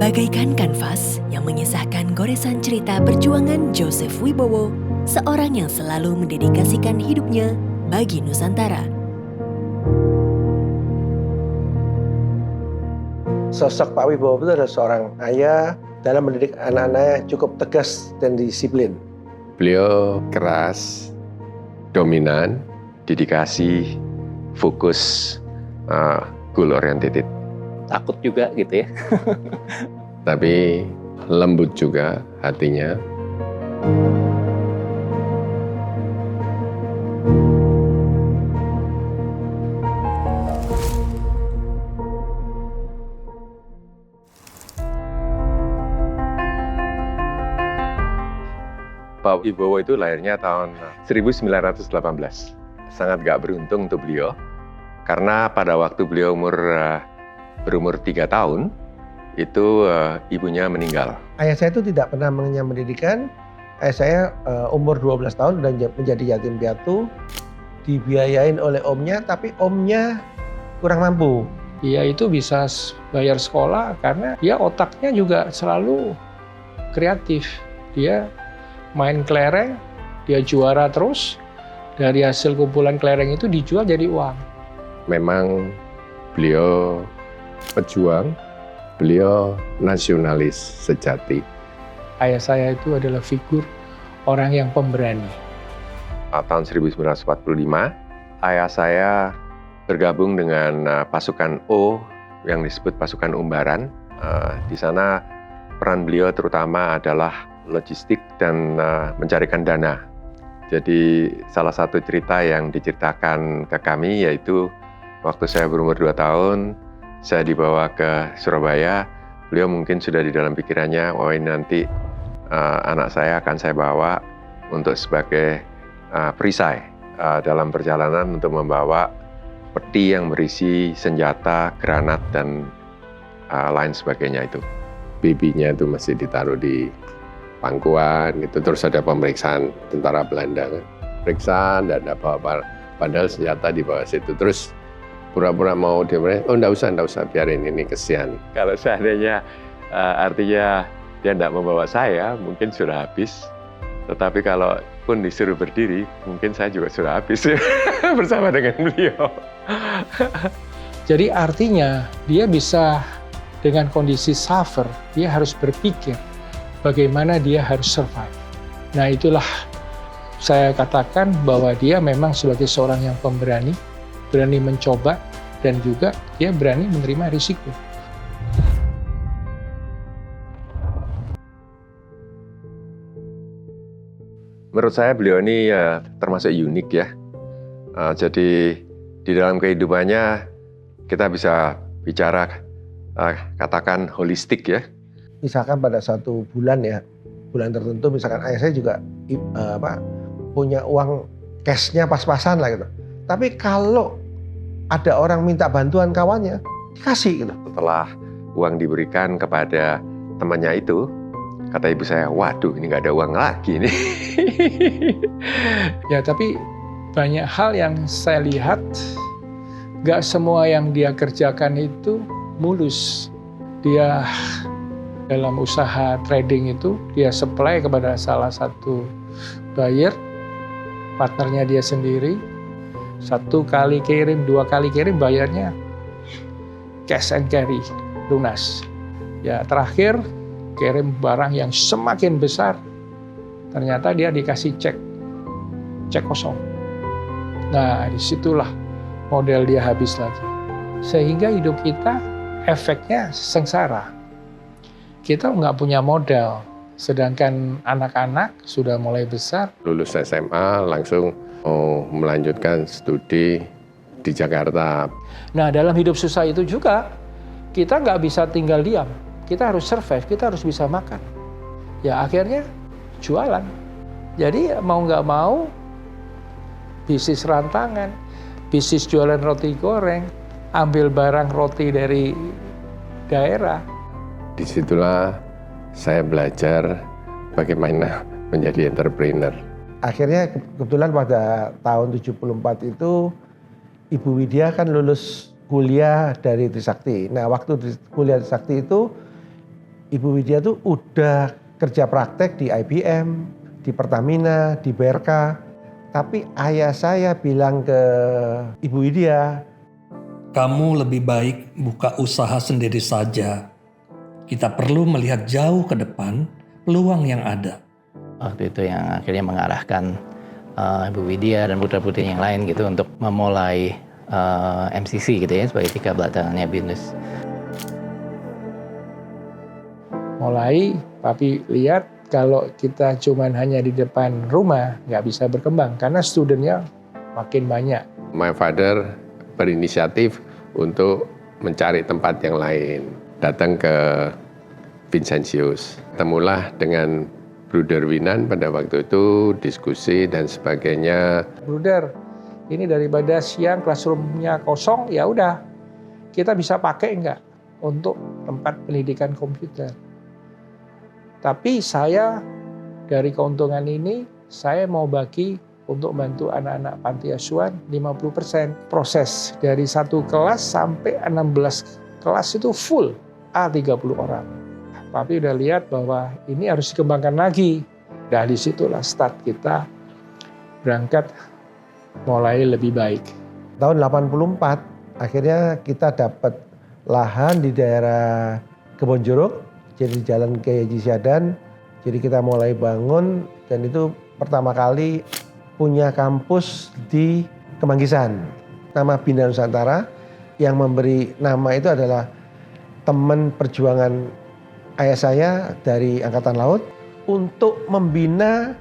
Bagaikan kanvas yang mengisahkan goresan cerita perjuangan Joseph Wibowo, seorang yang selalu mendedikasikan hidupnya bagi Nusantara. Sosok Pak Wibowo itu adalah seorang ayah dalam mendidik anak-anaknya cukup tegas dan disiplin. Beliau keras, dominan, dedikasi, fokus, goal oriented. Takut juga gitu ya. Tapi lembut juga hatinya. Pak Wibowo itu lahirnya tahun 1918. Sangat gak beruntung untuk beliau, karena pada waktu beliau berumur 3 tahun, itu ibunya meninggal. Ayah saya itu tidak pernah mengenyam pendidikan. Ayah saya umur 12 tahun dan menjadi yatim piatu, dibiayain oleh omnya, tapi omnya kurang mampu. Dia itu bisa bayar sekolah karena dia otaknya juga selalu kreatif. Dia main kelereng, dia juara terus. Dari hasil kumpulan kelereng itu dijual jadi uang. Memang beliau pejuang, beliau nasionalis sejati. Ayah saya itu adalah figur orang yang pemberani. Tahun 1945, ayah saya bergabung dengan pasukan O yang disebut pasukan Umbaran. Di sana peran beliau terutama adalah logistik dan mencarikan dana. Jadi salah satu cerita yang diceritakan ke kami yaitu waktu saya berumur 2 tahun, saya dibawa ke Surabaya. Beliau mungkin sudah di dalam pikirannya, wah ini nanti anak saya akan saya bawa untuk sebagai perisai dalam perjalanan untuk membawa peti yang berisi senjata, granat, dan lain sebagainya itu. Bibinya itu masih ditaruh di pangkuan, gitu. Terus ada pemeriksaan tentara Belanda, kan? Pemeriksaan dan apa-apa, padahal senjata di bawah situ. Terus pura-pura mau dia, oh enggak usah, biarin ini kesian. Kalau seandainya artinya dia enggak membawa saya, mungkin sudah habis. Tetapi kalau pun disuruh berdiri, mungkin saya juga sudah habis bersama dengan beliau. Jadi artinya dia bisa dengan kondisi suffer, dia harus berpikir bagaimana dia harus survive. Nah itulah saya katakan bahwa dia memang sebagai seorang yang pemberani, berani mencoba, dan juga dia berani menerima risiko. Menurut saya beliau ini termasuk unik ya. Jadi di dalam kehidupannya kita bisa bicara katakan holistik ya. Misalkan pada suatu bulan ya, bulan tertentu misalkan ayah saya juga punya uang cashnya pas-pasan lah gitu. Tapi kalau ada orang minta bantuan kawannya, dikasih gitu. Setelah uang diberikan kepada temannya itu, kata ibu saya, waduh ini nggak ada uang lagi nih. Ya tapi banyak hal yang saya lihat, gak semua yang dia kerjakan itu mulus. Dia dalam usaha trading itu, dia supply kepada salah satu buyer, partnernya dia sendiri. 1 kali kirim, 2 kali kirim, bayarnya cash and carry, lunas. Ya terakhir, kirim barang yang semakin besar, ternyata dia dikasih cek kosong. Nah disitulah modal dia habis lagi. Sehingga hidup kita efeknya sengsara. Kita nggak punya modal, sedangkan anak-anak sudah mulai besar. Lulus SMA langsung melanjutkan studi di Jakarta. Nah dalam hidup susah itu juga, kita nggak bisa tinggal diam. Kita harus survive, kita harus bisa makan. Ya akhirnya jualan. Jadi mau nggak mau, bisnis rantangan, bisnis jualan roti goreng, ambil barang roti dari daerah. Disitulah saya belajar bagaimana menjadi entrepreneur. Akhirnya kebetulan pada tahun 74 itu Ibu Widya kan lulus kuliah dari Trisakti. Nah waktu kuliah Trisakti itu Ibu Widya tuh udah kerja praktek di IBM, di Pertamina, di BRK. Tapi ayah saya bilang ke Ibu Widya, kamu lebih baik buka usaha sendiri saja. Kita perlu melihat jauh ke depan peluang yang ada. Waktu itu yang akhirnya mengarahkan Ibu Widya dan putra-putri yang lain gitu untuk memulai MCC gitu ya sebagai tiga belakangnya BINUS. Mulai, Papi lihat kalau kita cuman hanya di depan rumah nggak bisa berkembang karena studennya makin banyak. My father berinisiatif untuk mencari tempat yang lain. Datang ke Vincentius. Temulah dengan Bruder Winan pada waktu itu, diskusi dan sebagainya. Bruder, ini daripada siang classroom-nya kosong, ya udah kita bisa pakai nggak untuk tempat pendidikan komputer. Tapi saya dari keuntungan ini, saya mau bagi untuk bantu anak-anak panti asuhan 50%. Proses dari 1 kelas sampai 16 kelas itu full A30 orang. Papi udah lihat bahwa ini harus dikembangkan lagi. Dan disitulah start kita berangkat mulai lebih baik. tahun 84 akhirnya kita dapat lahan di daerah Kebonjeruk, jadi jalan ke Haji Syadan. Jadi kita mulai bangun dan itu pertama kali punya kampus di Kemanggisan. Nama Bina Nusantara, yang memberi nama itu adalah teman perjuangan ayah saya dari Angkatan Laut untuk membina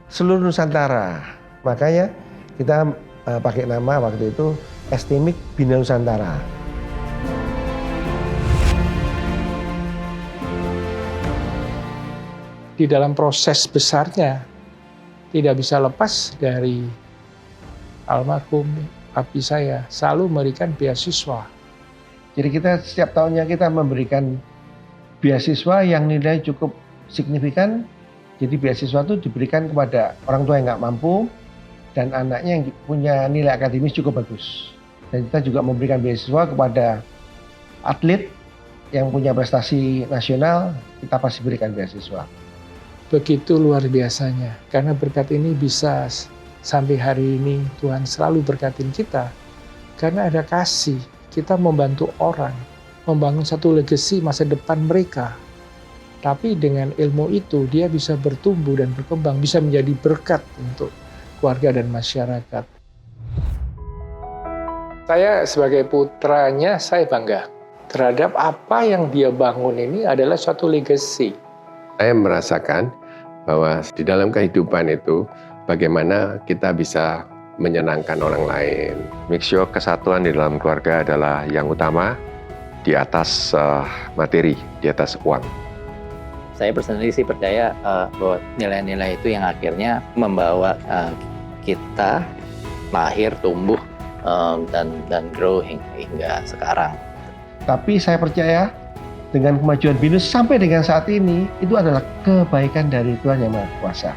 seluruh Nusantara. Makanya kita pakai nama waktu itu STMIK Bina Nusantara. Di dalam proses besarnya tidak bisa lepas dari almarhum papi saya selalu memberikan beasiswa. Jadi kita setiap tahunnya kita memberikan beasiswa yang nilai cukup signifikan. Jadi beasiswa itu diberikan kepada orang tua yang nggak mampu dan anaknya yang punya nilai akademis cukup bagus. Dan kita juga memberikan beasiswa kepada atlet yang punya prestasi nasional, kita pasti berikan beasiswa. Begitu luar biasanya, karena berkat ini bisa sampai hari ini Tuhan selalu berkatin kita. Karena ada kasih, kita membantu orang, membangun satu legasi masa depan mereka. Tapi dengan ilmu itu dia bisa bertumbuh dan berkembang, bisa menjadi berkat untuk keluarga dan masyarakat. Saya sebagai putranya, saya bangga terhadap apa yang dia bangun ini adalah suatu legasi. Saya merasakan bahwa di dalam kehidupan itu bagaimana kita bisa menyenangkan orang lain. Make sure kesatuan di dalam keluarga adalah yang utama di atas materi, di atas uang. Saya personally sih percaya bahwa nilai-nilai itu yang akhirnya membawa kita lahir, tumbuh, dan grow hingga sekarang. Tapi saya percaya dengan kemajuan BINUS sampai dengan saat ini, itu adalah kebaikan dari Tuhan Yang Maha Kuasa.